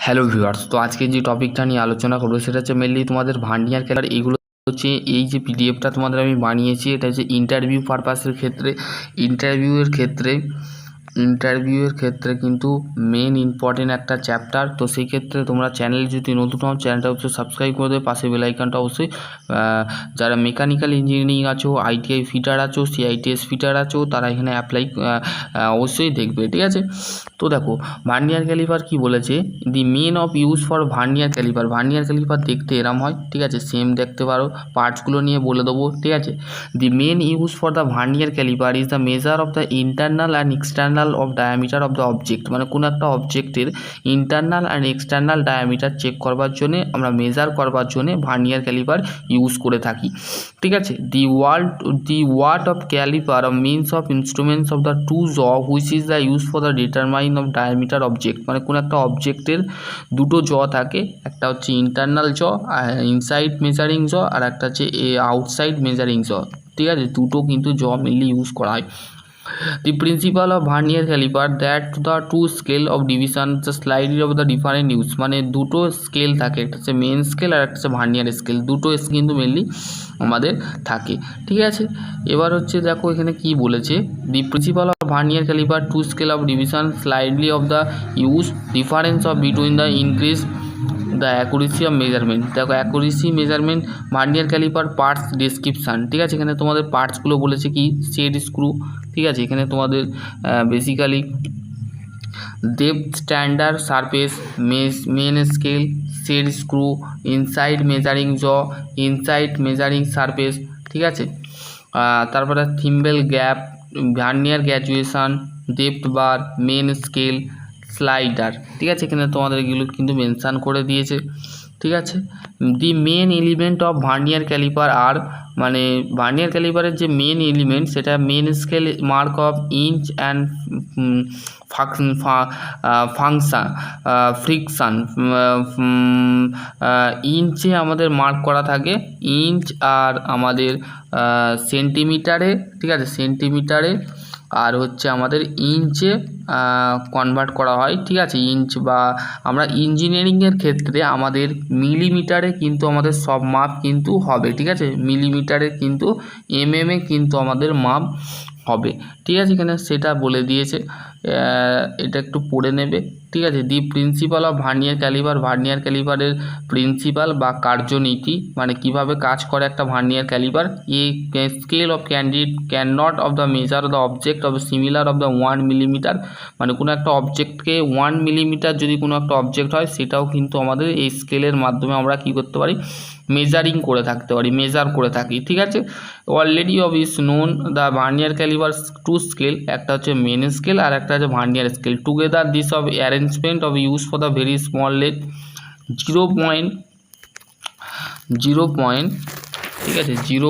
Hello viewers, তো আজকে যে টপিকটা নিয়ে আলোচনা করবো সেটা হচ্ছে মেনলি তোমাদের ভার্নিয়ার ক্যালিপার। এগুলো হচ্ছে এই যে পিডিএফটা তোমাদের আমি বানিয়েছি, এটা হচ্ছে ইন্টারভিউ পারপাসের ক্ষেত্রে ইন্টারভিউয়ের ক্ষেত্রে কিন্তু মেন ইম্পর্টেন্ট একটা চ্যাপ্টার। তো সেই ক্ষেত্রে তোমরা চ্যানেল যদি নতুন হও চ্যানেলটা অবশ্যই সাবস্ক্রাইব করে দেবে, পাশে বেল আইকনটা অবশ্যই। যারা মেকানিক্যাল ইঞ্জিনিয়ারিং আছো, আইটিআই ফিটার আছো, সিআইটিএস ফিটার আছো, তারা এখানে অ্যাপ্লাই অবশ্যই দেখবে, ঠিক আছে। তো দেখো ভার্নিয়ার ক্যালিপার কি বলেছে, the main of use for vernier caliper. Vernier caliper দেখতে এরম হয়, ঠিক আছে, সেম দেখতে পারো, পার্টসগুলো নিয়ে বলে দেবো, ঠিক আছে। The main use for the vernier caliper is the measure of the internal and external of diameter of the object. মানে কোনো একটা অবজেক্টের internal and external diameter check করবার জন্যে, আমরা মেজার করবার জন্যে ভার্নিয়ার ক্যালিপার ইউজ করে থাকি, ঠিক আছে। The word of caliper means of instruments of the two jaw which is the use for the determine of diameter object. মানে কোনো একটা অবজেক্টের দুটো জ থাকে, একটা হচ্ছে ইন্টারনাল জ, ইনসাইড মেজারিং জ, আর একটা হচ্ছে আউটসাইড মেজারিং জ, ঠিক আছে। দুটো কিন্তু জ মেনলি ইউজ করা হয়। The principle of vernier caliper that the two scale of division the slightly of the different use। মানে দুটো স্কেল থাকে, একটা হচ্ছে মেন স্কেল আর একটা হচ্ছে ভার্নিয়ার স্কেল, দুটো কিন্তু মেনলি আমাদের থাকে, ঠিক আছে। এবার হচ্ছে দেখো এখানে কি বলেছে, the principal of vernier caliper two scale of division slightly of the use difference of between the increase the accuracy of measurement. দেখো accuracy measurement vernier caliper parts description, ঠিক আছে। এখানে তোমাদের পার্টসগুলো বলেছে কি, সেট স্ক্রু, ঠিক আছে। এখানে তোমাদের basically depth standard surface, main scale, set screw, inside measuring jaw, inside measuring surface, ঠিক আছে। তারপরে thimble gap, vernier graduation, depth bar, main scale, slider, ঠিক আছে। এখানে তোমাদের এগুলো কিন্তু মেনশান করে দিয়েছে, ঠিক আছে। The main element of vernier caliper আর, মানে ভার্নিয়ার ক্যালিপারের যে মেন এলিমেন্ট সেটা main scale mark of inch and friction. ইঞ্চে আমাদের মার্ক করা থাকে, ইঞ্চ আর আমাদের সেন্টিমিটারে, ঠিক আছে, সেন্টিমিটারে, আর হচ্ছে আমাদের ইঞ্চে কনভার্ট করা হয়, ঠিক আছে। ইঞ্চ বা আমরা ইঞ্জিনিয়ারিংয়ের ক্ষেত্রে আমাদের মিলিমিটারে কিন্তু আমাদের সব মাপ কিন্তু হবে, ঠিক আছে। মিলিমিটারে কিন্তু এমএমে কিন্তু আমাদের মাপ হবে, ঠিক আছে। এখানে সেটা বলে দিয়েছে, এটা একটু পড়ে নেবে, ঠিক আছে। The principal of vernier caliper, vernier ক্যালিপারের প্রিন্সিপাল বা কার্যনীতি, মানে কিভাবে কাজ করে একটা vernier caliper. A scale of can not of the measure the object of similar of the 1 millimeter. মানে কোনো একটা অবজেক্টকে 1 মিলিমিটার যদি কোনো একটা অবজেক্ট হয়, সেটাও কিন্তু আমাদের এই স্কেলের মাধ্যমে আমরা কি করতে পারি, মেজার করে থাকি, ঠিক আছে। Already of is known the vernier caliper two scale, একটা হচ্ছে মেন স্কেল আর একটা হচ্ছে vernier scale. Together this of arrangement of use for the very small length 0.0, ঠিক আছে, 0.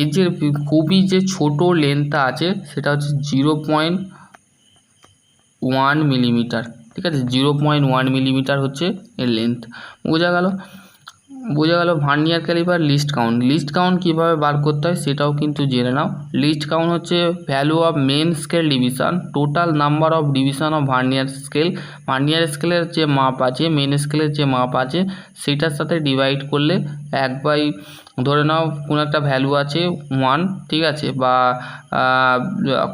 এর যে খুবই যে ছোট লেন্থটা আছে সেটা হচ্ছে 0.1 মিলিমিটার, ঠিক আছে। 0.1 মিলিমিটার হচ্ছে এর লেন্থ। বোঝা গেল। ভার্নিয়ার ক্যালিপার লিস্ট কাউন্ট কীভাবে বার করতে হয় সেটাও কিন্তু জেনে নাও। লিস্ট কাউন্ট হচ্ছে value of main scale division, total number of division of vernier scale. Vernier স্কেলের যে মাপ আছে, মেন স্কেলের যে মাপ আছে, সেটার সাথে ডিভাইড করলে 1/, ধরে নাও কোনো একটা ভ্যালু আছে 1, ঠিক আছে, বা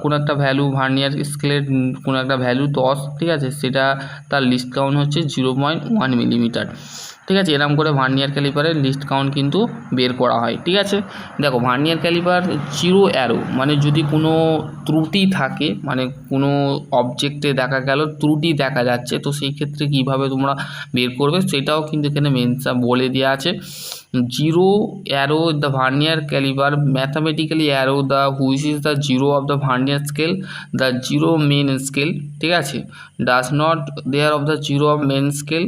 কোনো একটা ভ্যালু ভার্নিয়ার স্কেলের কোনো একটা ভ্যালু 10, ঠিক আছে, সেটা তার লিস্ট কাউন্ট হচ্ছে 0.1 মিলিমিটার, ঠিক আছে। এরকম করে ভার্নিয়ার ক্যালিপারের লিস্ট কাউন্ট কিন্তু বের করা হয়, ঠিক আছে। দেখো ভার্নিয়ার ক্যালিপার 0 অ্যারো, মানে যদি কোনো ত্রুটি থাকে, মানে কোনো অবজেক্টে দেখা গেল ত্রুটি দেখা যাচ্ছে, তো সেই ক্ষেত্রে কীভাবে তোমরা বের করবে সেটাও কিন্তু এখানে বলে দেওয়া আছে। 0 error the vernier caliper mathematically error the which is the 0 of the vernier scale, the 0 main scale, ঠিক আছে, does not there of the 0 of main scale.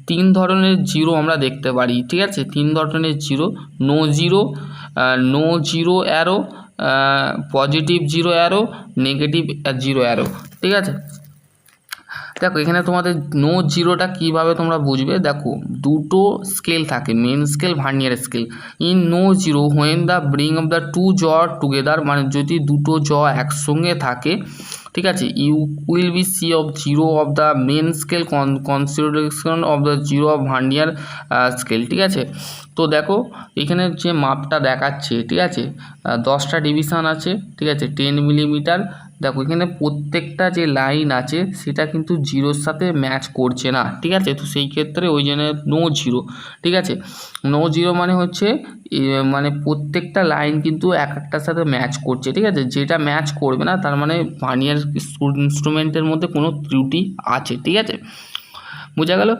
3 ধরনের 0 আমরা দেখতে পারি, ঠিক আছে, 3 ধরনের 0, no zero error, positive 0 error, negative 0 error, ঠিক আছে। দেখো এখানে তোমাদের নো জিরোটা কীভাবে তোমরা বুঝবে, দেখো দুটো স্কেল থাকে, main scale, vernier scale. In no zero when the bring of the two jaw together, মানে যদি দুটো জ একসঙ্গে থাকে ঠিক আছে, you will be see of zero of the main scale consideration of the zero of vernier scale. ঠিক আছে, তো দেখো এখানে যে মাপটা দেখাচ্ছে, ঠিক আছে 10টা ডিভিশন আছে, ঠিক আছে 10 মিলিমিটার। দেখো এখানে প্রত্যেকটা যে লাইন আছে সেটা কিন্তু জিরোর সাথে ম্যাচ করছে না। ঠিক আছে, তো সেই ক্ষেত্রে ওই জন্য নো জিরো। ঠিক আছে, নো জিরো মানে হচ্ছে মানে প্রত্যেকটা লাইন কিন্তু একটার সাথে ম্যাচ করছে। ঠিক আছে, যেটা ম্যাচ করবে না তার মানে ভার্নিয়ার ইনস্ট্রুমেন্টের মধ্যে কোনো ত্রুটি আছে। ঠিক আছে, বোঝা গেল।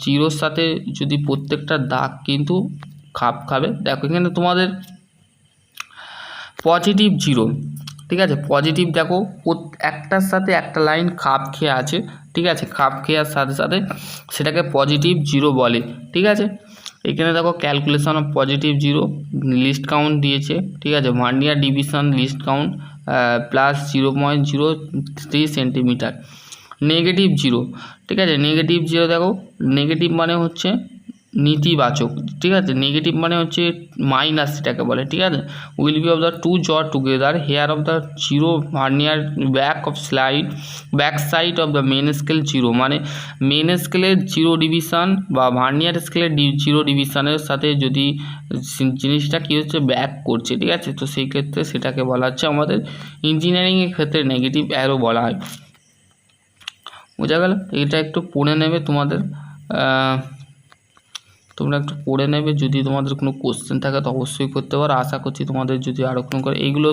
জিরোর সাথে যদি প্রত্যেকটা দাগ কিন্তু খাপ খাবে। দেখো এখানে তোমাদের পজিটিভ জিরো, ঠিক আছে পজিটিভ দেখো একটার সাথে একটা লাইন খাপ খেয়ে আছে। ঠিক আছে, খাপ খেয়ার সাথে সাথে সেটাকে পজিটিভ জিরো বলে। ঠিক আছে, এখানে দেখো calculation of positive zero list count দিয়েছে। ঠিক আছে, vernier division list count plus 0.03 centimetre. Negative zero, ঠিক আছে নেগেটিভ জিরো দেখো, নেগেটিভ মানে হচ্ছে নেতিবাচক। ঠিক আছে, নেগেটিভ মানে হচ্ছে মাইনাস সেটাকে বলে। ঠিক আছে, will be of the two jaw together here of the zero vernier back side of the main scale zero, মানে মেন স্কেলের জিরো ডিভিশন বা ভার্নিয়ার স্কেলের জিরো ডিভিশনের সাথে যদি জিনিসটা কী হচ্ছে ব্যাক করছে। ঠিক আছে, তো সেই ক্ষেত্রে সেটাকে বলা হচ্ছে আমাদের ইঞ্জিনিয়ারিংয়ের ক্ষেত্রে নেগেটিভ অ্যারো বলা হয়। বোঝা গেল, এটা একটু পড়ে নেবে তোমাদের, তোমরা একটু পড়ে নেবে। যদি তোমাদের কোনো কোশ্চেন থাকে তো অবশ্যই করতে পারো। আশা করছি তোমাদের যদি আরও কোনো করে এইগুলো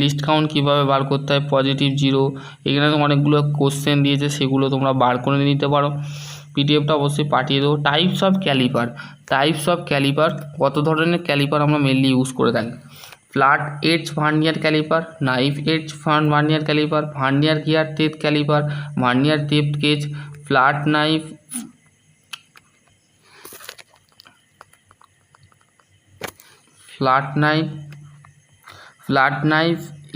লিস্ট কাউন্ট কীভাবে বার করতে হয়, পজিটিভ জিরো, এখানে অনেকগুলো কোশ্চেন দিয়েছে সেগুলো তোমরা বার করে নিতে পারো। পিডিএফটা অবশ্যই পাঠিয়ে দেবো। টাইপস অফ ক্যালিপার, কত ধরনের ক্যালিপার আমরা মেনলি ইউজ করে থাকি। Flat edge vernier caliper, knife edge vernier caliper, vernier gear tape caliper, vernier tape gauge, flat knife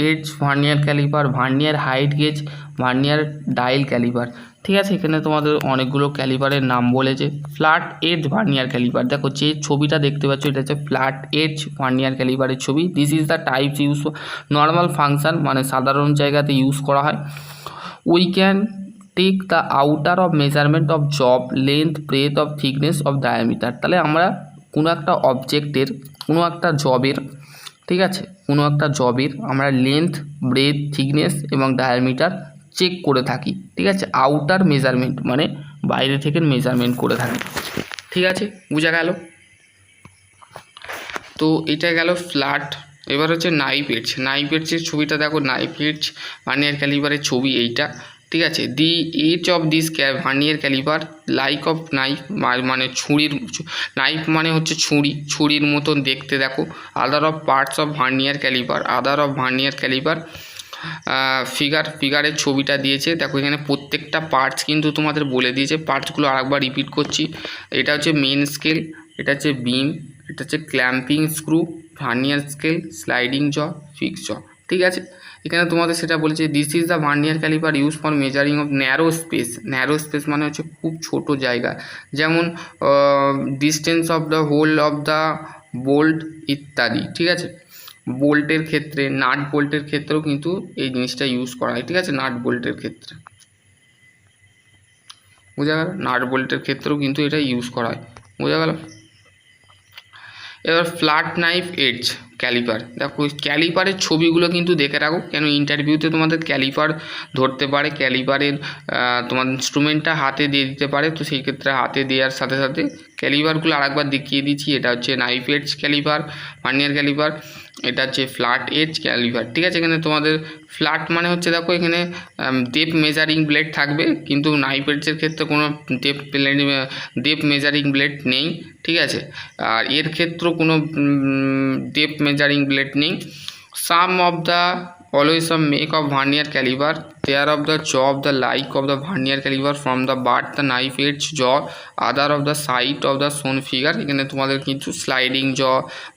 edge vernier caliper, vernier height gauge, vernier dial caliper. ঠিক আছে, এখানে তোমাদের অনেকগুলো ক্যালিপারের নাম বলেছে। ফ্ল্যাট এজ ভার্নিয়ার ক্যালিপার, দেখো যে ছবিটা দেখতে পাচ্ছ এটা হচ্ছে ফ্ল্যাট এজ ভার্নিয়ার ক্যালিপারের ছবি। This is the types use normal function, মানে সাধারণ জায়গাতে ইউজ করা হয়। We can take the outer of measurement of job length breadth of thickness of diameter. তাহলে আমরা কোনো একটা অবজেক্টের, কোনো একটা জবের, ঠিক আছে কোনো একটা জবের আমরা লেন্থ ব্রেথ থিকনেস এবং ডায়ামিটার চেক করে থাকি। ঠিক আছে, আউটার মেজারমেন্ট মানে বাইরে থেকে মেজারমেন্ট করে থাকি। ঠিক আছে, বোঝা গেল। তো এটা গেল ফ্ল্যাট। এবার হচ্ছে নাইফ এডজের ছবিটা দেখো, নাইফ এডজ ভার্নিয়ার ক্যালিপারের ছবি এইটা। ঠিক আছে, the edge of this vernier caliper like of knife, মানে ছুরির, নাইফ মানে হচ্ছে ছুরির মতন দেখতে। দেখো other of parts of vernier caliper ফিগারের ছবিটা দিয়েছে। দেখো এখানে প্রত্যেকটা পার্টস কিন্তু তোমাদের বলে দিয়েছে। পার্টসগুলো আরেকবার রিপিট করছি। এটা হচ্ছে মেন স্কেল, এটা হচ্ছে বিম, এটা হচ্ছে clamping screw, vernier scale, sliding jaw, fix jaw. ঠিক আছে, এখানে তোমাদের সেটা বলেছে this is the vernier caliper use for measuring of narrow space মানে হচ্ছে খুব ছোট জায়গা, যেমন distance of the hole of the bolt ইত্যাদি। ঠিক আছে, বোল্টের ক্ষেত্রে, নাট বোল্টের ক্ষেত্রেও কিন্তু এই জিনিসটা ইউজ করা হয়। ঠিক আছে, নাট বোল্টের ক্ষেত্রে বোঝা গেল, নাট বোল্টের ক্ষেত্রেও কিন্তু এটা ইউজ করা হয়। বোঝা গেল। এবার ফ্ল্যাট নাইফ এডজ ক্যালিপার, দেখো ক্যালিপারের ছবিগুলো কিন্তু দেখে রাখো, কেন ইন্টারভিউতে তোমাদের ক্যালিপার ধরতে পারে, ক্যালিপারের তোমার ইনস্ট্রুমেন্টটা হাতে দিয়ে দিতে পারে। তো সেই ক্ষেত্রে হাতে দেওয়ার সাথে সাথে ক্যালিপারগুলো আরেকবার দেখিয়ে দিচ্ছি। এটা হচ্ছে knife edge caliper vernier caliper, এটা হচ্ছে ফ্ল্যাট এজ ক্যালিপার। ঠিক আছে, এখানে তোমাদের ফ্ল্যাট মানে হচ্ছে দেখো এখানে ডেপ মেজারিং ব্লেড থাকবে, কিন্তু নাইফ এডজের ক্ষেত্রে কোনো ডেপ মেজারিং ব্লেড নেই। ঠিক আছে, আর এর ক্ষেত্রেও কোনো ডেপ মেজারিং ব্লেড নেই। Some of the always a make of vernier caliper, there of the jaw of the like of the vernier caliper from the butt the knife edge jaw other of the side of the shown figure। এখানে তোমাদের কিন্তু sliding jaw,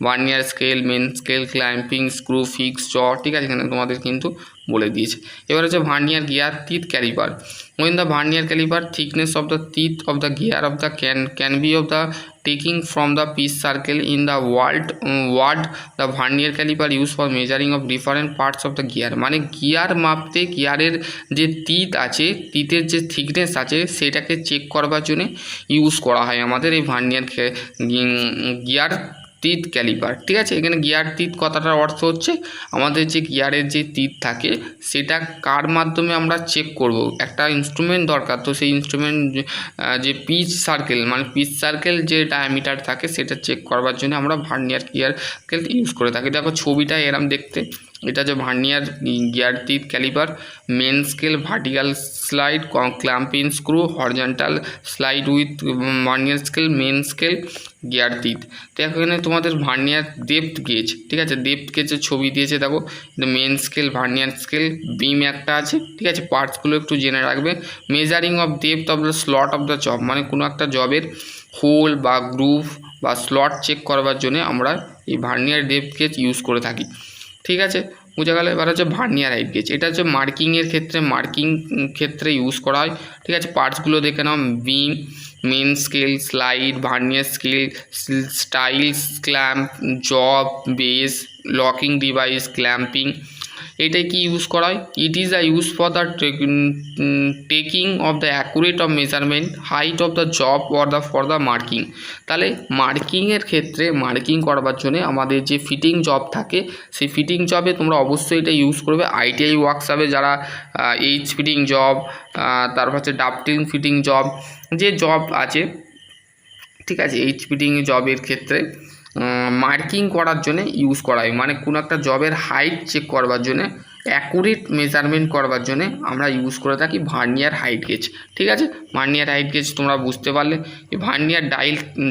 vernier scale, main scale, clamping screw, fix jaw. ঠিক আছে, এখানে তোমাদের কিন্তু বলে দিয়েছে। এবার হচ্ছে vernier gear teeth caliper. when the vernier caliper thickness of the teeth of the gear of the can be of the taking from the pitch circle in the word the vernier caliper used for measuring of different parts of the gear, মানে gear মাপতে গিয়ারের যে teeth আছে, টিথের যে thickness আছে সেটাকে check করবার জন্য ইউজ করা হয় আমাদের এই ভার্নিয়ার গিয়ার টিথ ক্যালিপার। ঠিক আছে, এখানে গিয়ার টিথ কথাটার অর্থ হচ্ছে আমাদের যে গিয়ারের যে টিথ থাকে সেটা কার মাধ্যমে আমরা চেক করব, একটা ইনস্ট্রুমেন্ট দরকার। তো সেই ইনস্ট্রুমেন্ট যে পিচ সার্কেল, মানে পিচ সার্কেল যে ডায়ামিটার থাকে সেটা চেক করবার জন্য আমরা ভার্নিয়ার গিয়ার ইউজ করে থাকি। দেখো ছবিটা এরম দেখতে, এটা যে vernier gear teeth caliper, main scale, vertical slide, clamping screw, horizontal slide with vernier scale, main scale, gear teeth. তো এখানে তোমাদের ভার্নিয়ার ডেপথ গেজ, ঠিক আছে, ডেপথ গেজের ছবি দিয়েছে দেখো, মেন স্কেল, ভার্নিয়ার স্কেল, বিম একটা আছে। ঠিক আছে, পার্টসগুলো একটু জেনে রাখবে। Measuring of depth of the slot of the job, মানে কোনো একটা জবের হোল বা গ্রুভ বা স্লট চেক করবার জন্য আমরা এই ভার্নিয়ার ডেপথ গেজ ইউজ করে থাকি। ঠিক আছে, বোঝা গেল। এবার হচ্ছে ভার্নিয়ার হাইট গেজ, এটা হচ্ছে মার্কিংয়ের ক্ষেত্রে ইউজ করা হয়। ঠিক আছে, পার্টসগুলো দেখে নাও, beam, main scale, slide, vernier scale, stylus, clamp, job, base, locking device, clamping. এটাই কি ইউজ করা হয়? It is a use for the taking of the accurate of measurement height of the job or the for the marking. তাহলে মার্কিংয়ের ক্ষেত্রে marking করবার জন্য আমাদের যে ফিটিং জব থাকে সেই ফিটিং জবে তোমরা অবশ্যই এটা ইউজ করবে। আইটিআই ওয়ার্কশপে যারা এইচ ফিটিং জব, তারপর হচ্ছে ডাফটিং ফিটিং জব, যে জব আছে, ঠিক আছে, এইচ ফিটিং জবের ক্ষেত্রে মার্কিং করার জন্য ইউজ করা হয়, মানে কোনো একটা জবের হাইট চেক করবার জন্য, অ্যাকুরেট মেজারমেন্ট করবার জন্য আমরা ইউজ করে থাকি ভার্নিয়ার হাইট গেজ। ঠিক আছে, ভার্নিয়ার হাইট গেজ তোমরা বুঝতে পারলে। Vernier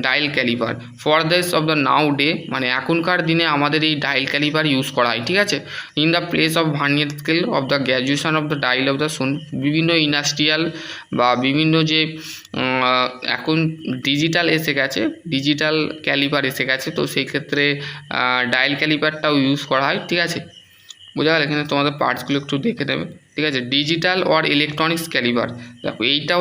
dial caliper for this of the now day, মানে এখনকার দিনে আমাদের এই ডায়াল ক্যালিপার ইউজ করা হয়। ঠিক আছে, in the place of vernier scale of the graduation of the dial of the zone. বিভিন্ন ইন্ডাস্ট্রিয়াল বা বিভিন্ন যে এখন ডিজিটাল এসে গেছে, ডিজিটাল ক্যালিপার এসে গেছে, তো সেই ক্ষেত্রে ডায়াল ক্যালিপারটাও ইউজ করা হয়। ঠিক আছে, বোঝা গেল। এখানে তোমাদের পার্টসগুলো একটু দেখে নেবে। ঠিক আছে, ডিজিটাল অর ইলেকট্রনিক্স ক্যালিপার, দেখো এইটাও